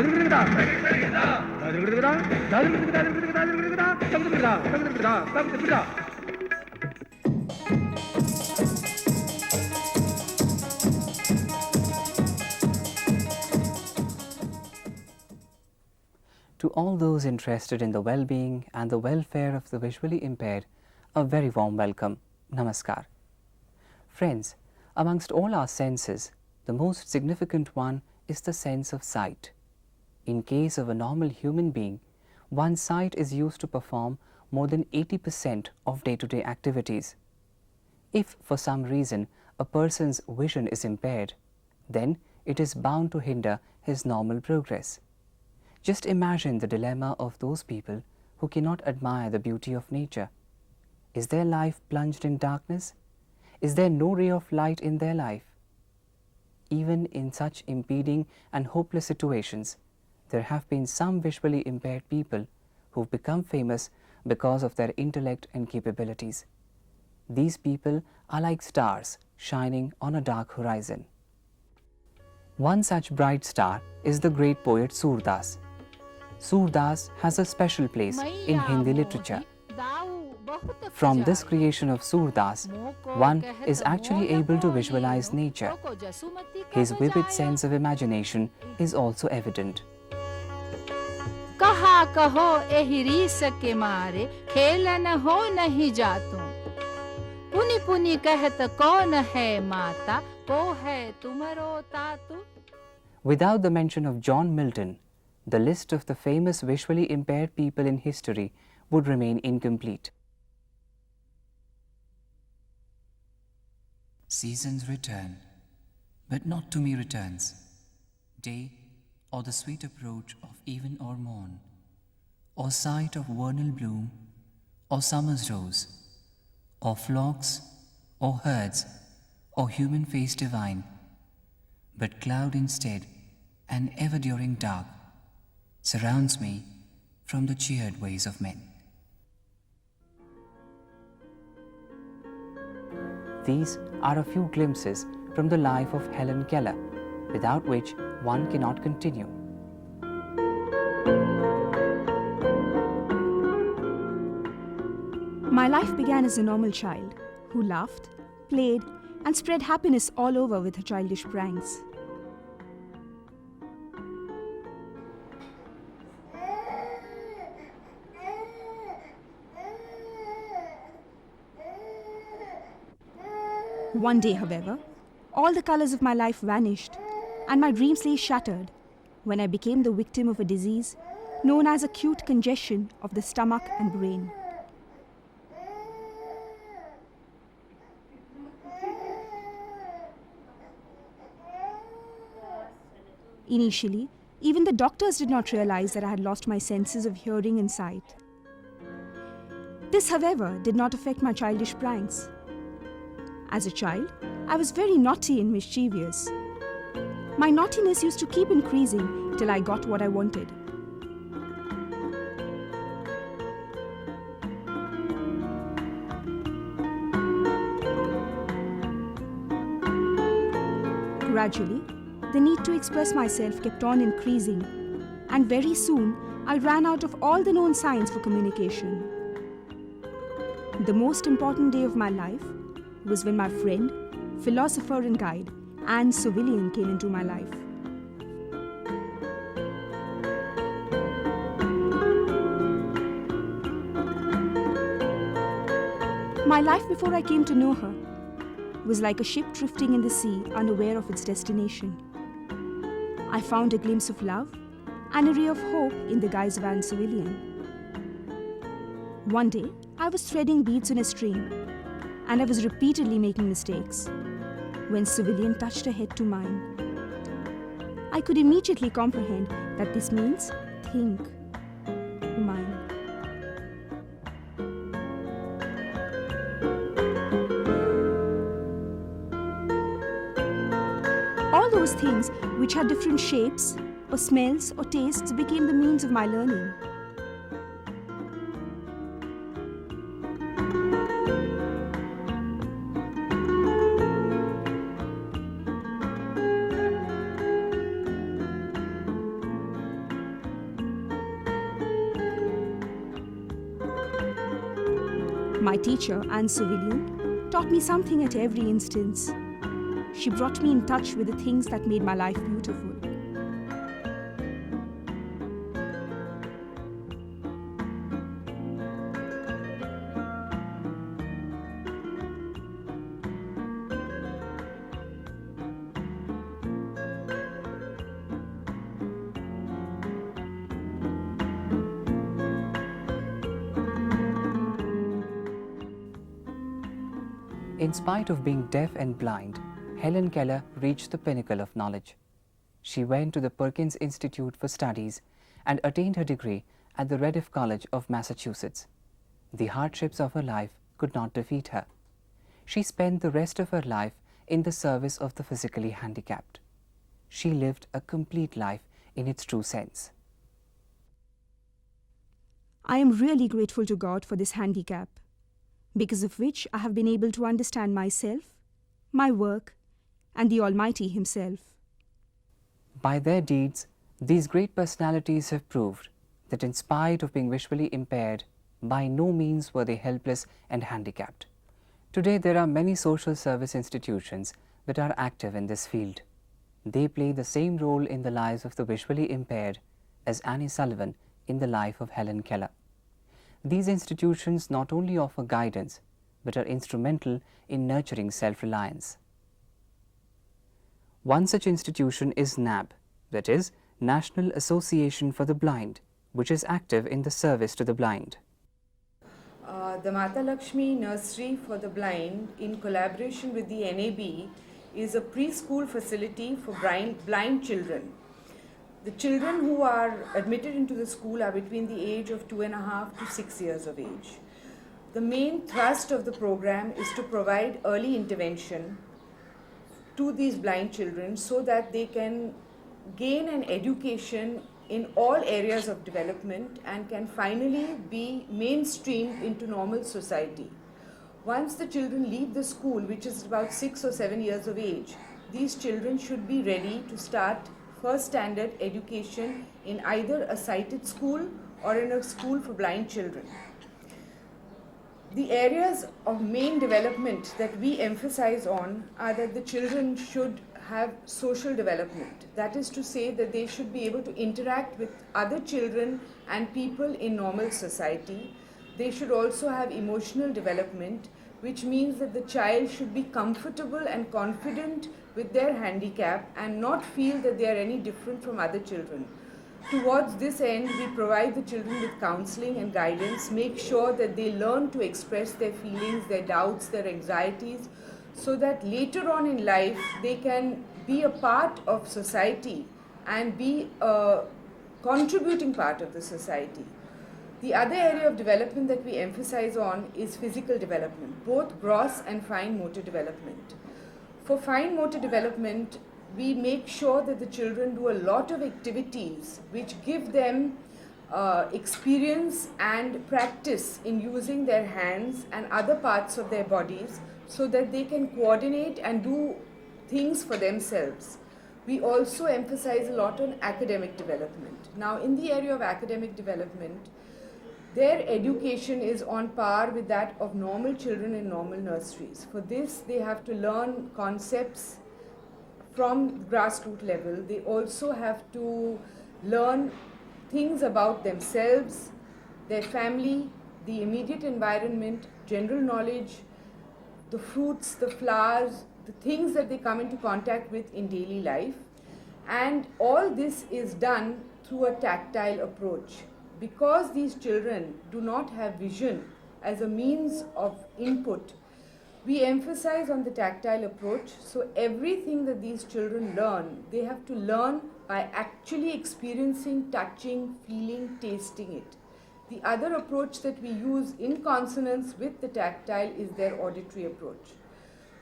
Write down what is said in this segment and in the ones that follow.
To all those interested in the well-being and the welfare of the visually impaired, a very warm welcome. Namaskar. Friends, amongst all our senses, the most significant one is the sense of sight. In case of a normal human being, one's sight is used to perform more than 80% of day-to-day activities. If for some reason a person's vision is impaired, then it is bound to hinder his normal progress. Just imagine the dilemma of those people who cannot admire the beauty of nature. Is their life plunged in darkness? Is there no ray of light in their life? Even in such impeding and hopeless situations, there have been some visually impaired people who've become famous because of their intellect and capabilities. These people are like stars shining on a dark horizon. One such bright star is the great poet Surdas. Surdas has a special place in Hindi literature. From this creation of Surdas, one is actually able to visualize nature. His vivid sense of imagination is also evident. कहा कहो एहि रीस के मारे खेलन हो नहीं जातू पुनि पुनि कहत कौन है माता को है तुमरो तातू. Without the mention of John Milton, the list of the famous visually impaired people in history would remain incomplete. Seasons return, but not to me returns. Day or the sweet approach of even or morn, or sight of vernal bloom, or summer's rose, or flocks, or herds, or human face divine, but cloud instead, and ever-during dark, surrounds me from the cheered ways of men. These are a few glimpses from the life of Helen Keller, without which one cannot continue. My life began as a normal child who laughed, played, and spread happiness all over with her childish pranks. One day, however, all the colors of my life vanished and my dreams lay shattered when I became the victim of a disease known as acute congestion of the stomach and brain. Initially, even the doctors did not realize that I had lost my senses of hearing and sight. This, however, did not affect my childish pranks. As a child, I was very naughty and mischievous. My naughtiness used to keep increasing till I got what I wanted. Gradually, the need to express myself kept on increasing, and very soon I ran out of all the known signs for communication. The most important day of my life was when my friend, philosopher and guide, Anne Civilian came into my life. My life before I came to know her was like a ship drifting in the sea, unaware of its destination. I found a glimpse of love and a ray of hope in the guise of Anne Civilian. One day, I was threading beads on a string, and I was repeatedly making mistakes when Civilian touched her head to mine. I could immediately comprehend that this means think, mine. All those things which had different shapes or smells or tastes became the means of my learning. My teacher, Anne Civilian, taught me something at every instance. She brought me in touch with the things that made my life beautiful. In spite of being deaf and blind, Helen Keller reached the pinnacle of knowledge. She went to the Perkins Institute for Studies and attained her degree at the Rediff College of Massachusetts. The hardships of her life could not defeat her. She spent the rest of her life in the service of the physically handicapped. She lived a complete life in its true sense. I am really grateful to God for this handicap, because of which I have been able to understand myself, my work, and the Almighty Himself. By their deeds, these great personalities have proved that in spite of being visually impaired, by no means were they helpless and handicapped. Today there are many social service institutions that are active in this field. They play the same role in the lives of the visually impaired as Annie Sullivan in the life of Helen Keller. These institutions not only offer guidance, but are instrumental in nurturing self-reliance. One such institution is NAB, that is, National Association for the Blind, which is active in the service to the blind. The Mata Lakshmi Nursery for the Blind, in collaboration with the NAB, is a preschool facility for blind children. The children who are admitted into the school are between the age of 2.5 to 6 years of age. The main thrust of the program is to provide early intervention to these blind children so that they can gain an education in all areas of development and can finally be mainstreamed into normal society. Once the children leave the school, which is about 6 or 7 years of age, these children should be ready to start first standard education in either a sighted school or in a school for blind children. The areas of main development that we emphasize on are that the children should have social development. That is to say that they should be able to interact with other children and people in normal society. They should also have emotional development, which means that the child should be comfortable and confident with their handicap and not feel that they are any different from other children. Towards this end, we provide the children with counseling and guidance, make sure that they learn to express their feelings, their doubts, their anxieties, so that later on in life they can be a part of society and be a contributing part of the society. The other area of development that we emphasize on is physical development, both gross and fine motor development. For fine motor development, we make sure that the children do a lot of activities which give them experience and practice in using their hands and other parts of their bodies so that they can coordinate and do things for themselves. We also emphasize a lot on academic development. Now, in the area of academic development, their education is on par with that of normal children in normal nurseries. For this, they have to learn concepts from grassroots level. They also have to learn things about themselves, their family, the immediate environment, general knowledge, the fruits, the flowers, the things that they come into contact with in daily life. And all this is done through a tactile approach. Because these children do not have vision as a means of input, we emphasize on the tactile approach. So everything that these children learn, they have to learn by actually experiencing, touching, feeling, tasting it. The other approach that we use in consonance with the tactile is their auditory approach.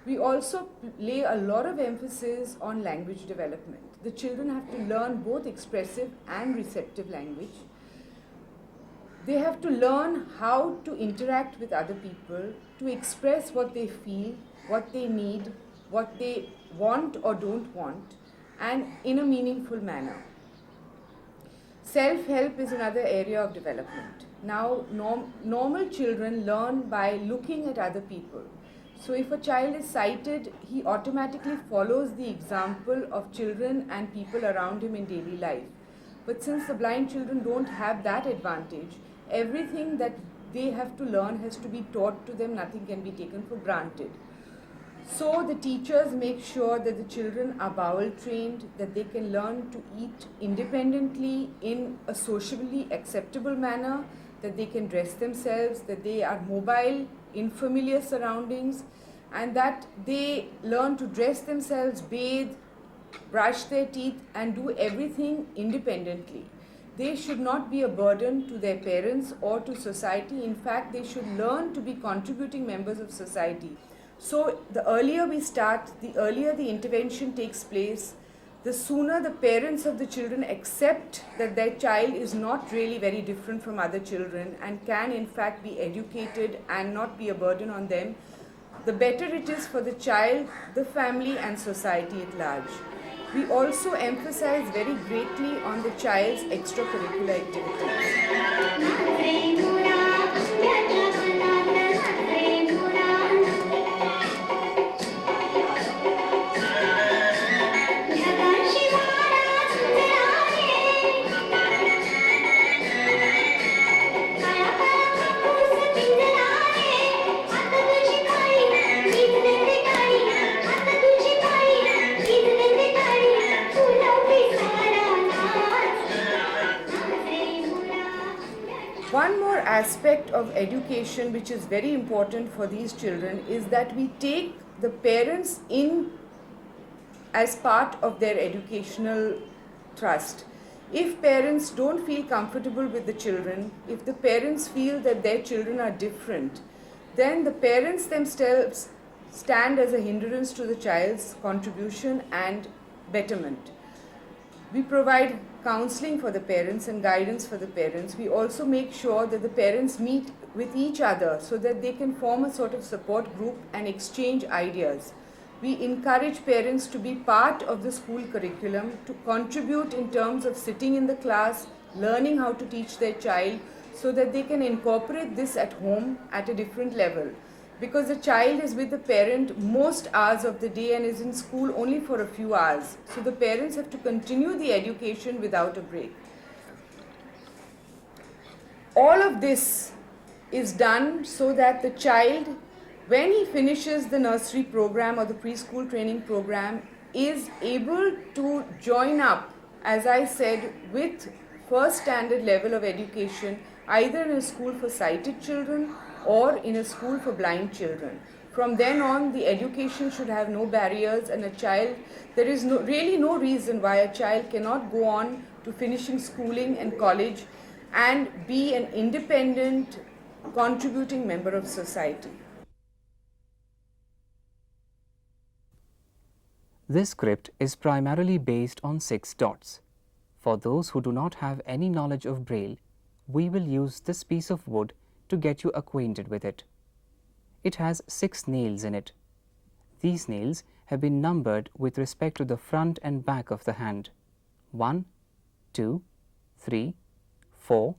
We also lay a lot of emphasis on language development. The children have to learn both expressive and receptive language. They have to learn how to interact with other people, to express what they feel, what they need, what they want or don't want, and in a meaningful manner. Self-help is another area of development. Now, normal children learn by looking at other people. So if a child is sighted, he automatically follows the example of children and people around him in daily life. But since the blind children don't have that advantage, everything that they have to learn has to be taught to them, nothing can be taken for granted. So the teachers make sure that the children are bowel trained, that they can learn to eat independently in a socially acceptable manner, that they can dress themselves, that they are mobile in familiar surroundings, and that they learn to dress themselves, bathe, brush their teeth, and do everything independently. They should not be a burden to their parents or to society. In fact, they should learn to be contributing members of society. So the earlier we start, the earlier the intervention takes place, the sooner the parents of the children accept that their child is not really very different from other children and can in fact be educated and not be a burden on them, the better it is for the child, the family and society at large. We also emphasize very greatly on the child's extracurricular activities. One more aspect of education which is very important for these children is that we take the parents in as part of their educational trust. If parents don't feel comfortable with the children, if the parents feel that their children are different, then the parents themselves stand as a hindrance to the child's contribution and betterment. We provide counseling for the parents and guidance for the parents. We also make sure that the parents meet with each other so that they can form a sort of support group and exchange ideas. We encourage parents to be part of the school curriculum, to contribute in terms of sitting in the class, learning how to teach their child so that they can incorporate this at home at a different level. Because the child is with the parent most hours of the day and is in school only for a few hours. So the parents have to continue the education without a break. All of this is done so that the child, when he finishes the nursery program or the preschool training program, is able to join up, as I said, with first standard level of education, either in a school for sighted children or in a school for blind children. From then on, the education should have no barriers, and a child, there is really no reason why a child cannot go on to finishing schooling and college and be an independent, contributing member of society. This script is primarily based on 6 dots. For those who do not have any knowledge of Braille, we will use this piece of wood to get you acquainted with it. It has 6 nails in it. These nails have been numbered with respect to the front and back of the hand. 1, 2, 3, 4,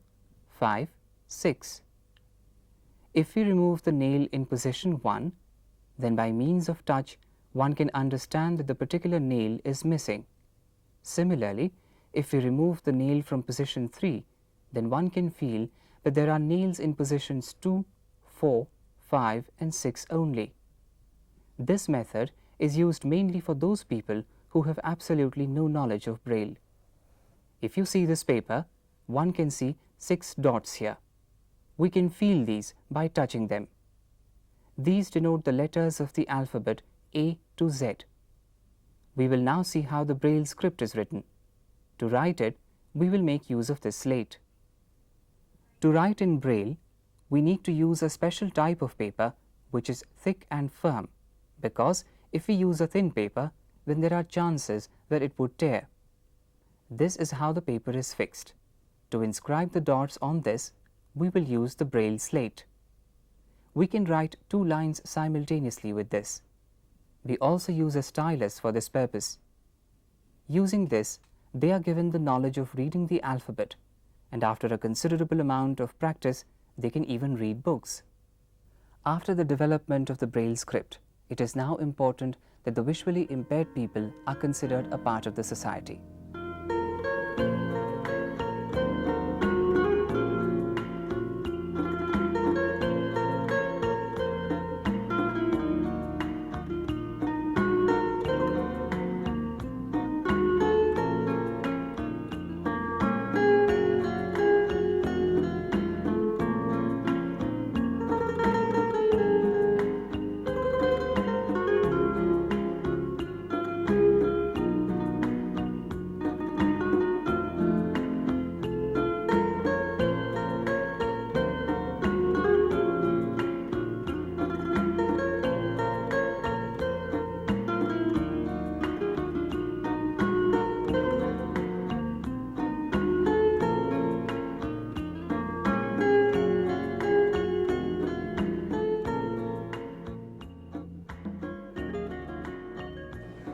5, 6. If we remove the nail in position 1, then by means of touch, one can understand that the particular nail is missing. Similarly, if we remove the nail from position 3, then one can feel that there are nails in positions 2, 4, 5 and 6 only. This method is used mainly for those people who have absolutely no knowledge of Braille. If you see this paper, one can see 6 dots here. We can feel these by touching them. These denote the letters of the alphabet A to Z. We will now see how the Braille script is written. To write it, we will make use of this slate. To write in Braille, we need to use a special type of paper which is thick and firm, because if we use a thin paper, then there are chances that it would tear. This is how the paper is fixed. To inscribe the dots on this, we will use the Braille slate. We can write 2 lines simultaneously with this. We also use a stylus for this purpose. Using this, they are given the knowledge of reading the alphabet, and after a considerable amount of practice, they can even read books. After the development of the Braille script, it is now important that the visually impaired people are considered a part of the society.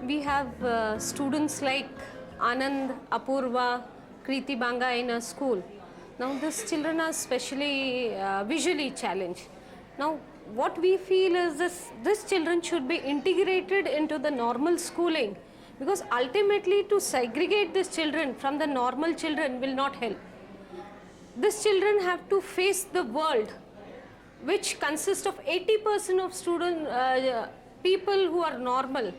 We have students like Anand, Apurva, Kriti Banga in a school. Now these children are specially visually challenged. Now what we feel is this children should be integrated into the normal schooling, because ultimately to segregate these children from the normal children will not help. These children have to face the world, which consists of 80% of people who are normal.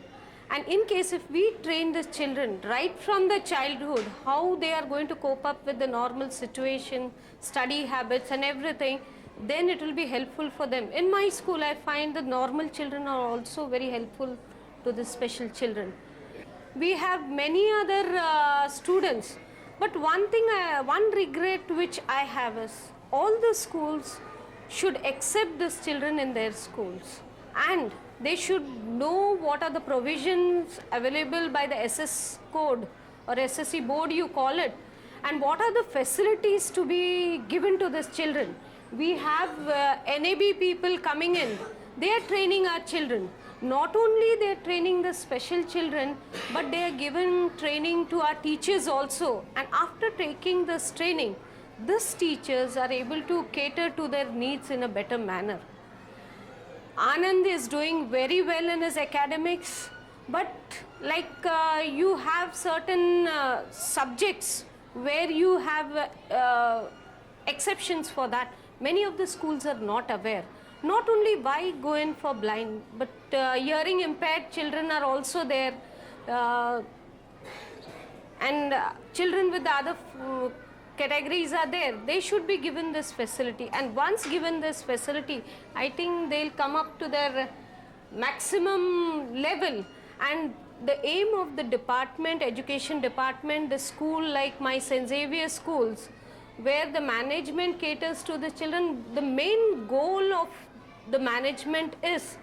And in case if we train these children right from the childhood, how they are going to cope up with the normal situation, study habits and everything, then it will be helpful for them. In my school, I find the normal children are also very helpful to the special children. We have many other students, but one regret which I have is all the schools should accept these children in their schools, and they should know what are the provisions available by the SS code or SSC board you call it, and what are the facilities to be given to these children. We have NAB people coming in, they are training our children. Not only they are training the special children, but they are given training to our teachers also, and after taking this training, these teachers are able to cater to their needs in a better manner. Anand is doing very well in his academics, but like you have certain subjects where you have exceptions for that. Many of the schools are not aware. Not only why go in for blind, but hearing impaired children are also there, and children with the other categories are there. They should be given this facility, and once given this facility, I think they'll come up to their maximum level. And the aim of the department, education department, the school like my St. Xavier schools, where the management caters to the children, the main goal of the management is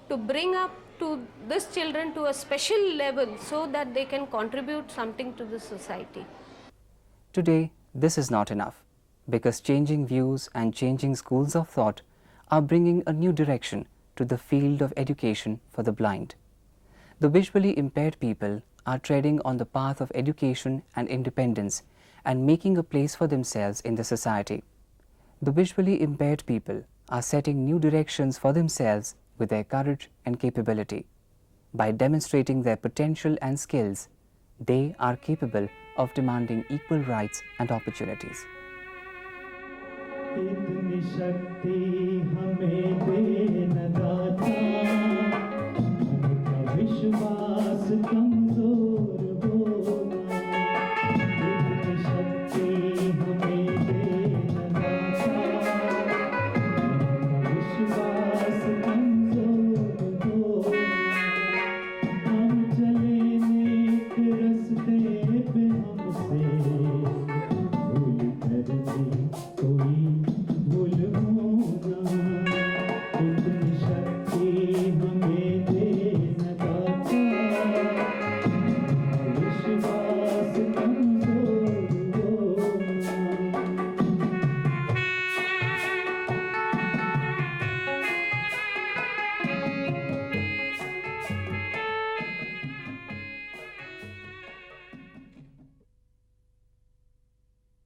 to bring up to these children to a special level so that they can contribute something to the society. Today, this is not enough, because changing views and changing schools of thought are bringing a new direction to the field of education for the blind. The visually impaired people are treading on the path of education and independence and making a place for themselves in the society. The visually impaired people are setting new directions for themselves with their courage and capability. By demonstrating their potential and skills, they are capable of demanding equal rights and opportunities. इतनी शक्ति